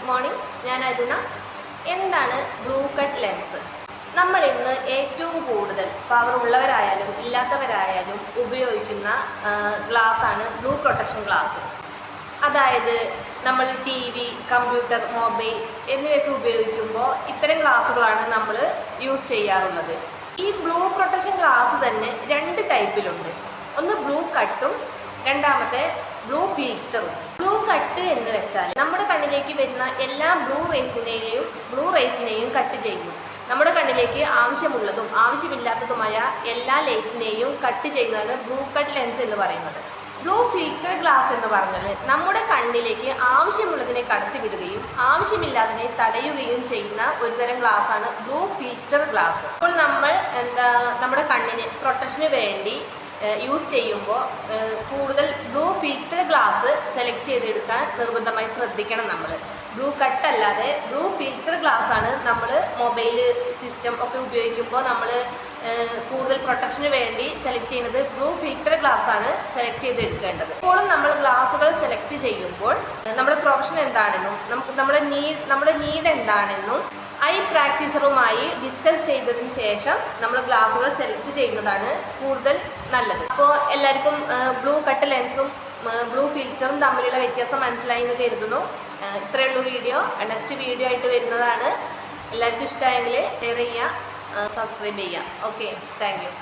Good morning. ഞാൻ അരുണ. എന്താണ് blue cut lens? നമ്മൾ ഇന്ന് ഏറ്റവും കൂടുതൽ പവർ ഉള്ളവരായാലും ഇല്ലാത്തവരായാലും ഉപയോഗിക്കുന്ന ഗ്ലാസ്സാണ് ബ്ലൂ പ്രൊട്ടക്ഷൻ ഗ്ലാസ്. അതായത് നമ്മൾ ടി വി, കമ്പ്യൂട്ടർ, മൊബൈൽ എന്നിവയൊക്കെ ഉപയോഗിക്കുമ്പോൾ ഇത്തരം ഗ്ലാസ്സുകളാണ് നമ്മൾ യൂസ് ചെയ്യാറുള്ളത്. ഈ ബ്ലൂ പ്രൊട്ടക്ഷൻ ഗ്ലാസ് തന്നെ രണ്ട് ടൈപ്പിലുണ്ട്. ഒന്ന് ബ്ലൂ കട്ടും, രണ്ടാമത്തെ ബ്ലൂ ഫിൽറ്ററും. ബ്ലൂ കട്ട് എന്ന് വെച്ചാൽ നമ്മുടെ കണ്ണിലേക്ക് വരുന്ന എല്ലാ ബ്ലൂ റേസിനെയും കട്ട് ചെയ്യും. നമ്മുടെ കണ്ണിലേക്ക് ആവശ്യമുള്ളതും ആവശ്യമില്ലാത്തതുമായ എല്ലാ ലൈറ്റിനെയും കട്ട് ചെയ്യുന്നതാണ് ബ്ലൂ കട്ട് ലെൻസ് എന്ന് പറയുന്നത്. ബ്ലൂ ഫിൽറ്റർ ഗ്ലാസ് എന്ന് പറഞ്ഞാൽ നമ്മുടെ കണ്ണിലേക്ക് ആവശ്യമുള്ളതിനെ കടത്തിവിടുകയും ആവശ്യമില്ലാതിനെ തടയുകയും ചെയ്യുന്ന ഒരുതരം ഗ്ലാസ്സാണ് ബ്ലൂ ഫിൽറ്റർ ഗ്ലാസ്. അപ്പോൾ നമ്മൾ നമ്മുടെ കണ്ണിന് പ്രൊട്ടക്ഷന് വേണ്ടി യൂസ് ചെയ്യുമ്പോൾ കൂടുതൽ ബ്ലൂ ഫിൽറ്റർ ഗ്ലാസ് സെലക്ട് ചെയ്തെടുക്കാൻ നിർബന്ധമായി ശ്രദ്ധിക്കണം. നമ്മൾ ബ്ലൂ കട്ട് അല്ലാതെ ബ്ലൂ ഫിൽറ്റർ ഗ്ലാസ് ആണ് നമ്മൾ മൊബൈൽ സിസ്റ്റം ഒക്കെ ഉപയോഗിക്കുമ്പോൾ നമ്മൾ കൂടുതൽ പ്രൊട്ടക്ഷന് വേണ്ടി സെലക്ട് ചെയ്യുന്നത് ബ്ലൂ ഫിൽറ്റർ ഗ്ലാസ് ആണ് സെലക്ട് ചെയ്തെടുക്കേണ്ടത്. ഇപ്പോഴും നമ്മൾ ഗ്ലാസുകൾ സെലക്ട് ചെയ്യുമ്പോൾ നമ്മുടെ പ്രൊഫഷൻ എന്താണെന്നും നമ്മുടെ നീഡ് എന്താണെന്നും ഐ പ്രാക്ടീസറുമായി ഡിസ്കസ് ചെയ്തതിന് ശേഷം നമ്മൾ ഗ്ലാസുകൾ സെലക്ട് ചെയ്യുന്നതാണ് കൂടുതൽ നല്ലത്. അപ്പോൾ എല്ലാവർക്കും ബ്ലൂ കട്ട് ലെൻസും ബ്ലൂ ഫിൽറ്ററും തമ്മിലുള്ള വ്യത്യാസം മനസ്സിലായി എന്ന് കരുതുന്നു. ഇത്രയേ ഉള്ളൂ വീഡിയോ. നെക്സ്റ്റ് വീഡിയോ ആയിട്ട് വരുന്നതാണ്. എല്ലാവർക്കും ഇഷ്ടമായെങ്കിൽ ഷെയർ ചെയ്യുക, സബ്സ്ക്രൈബ് ചെയ്യുക. Okay, thank you.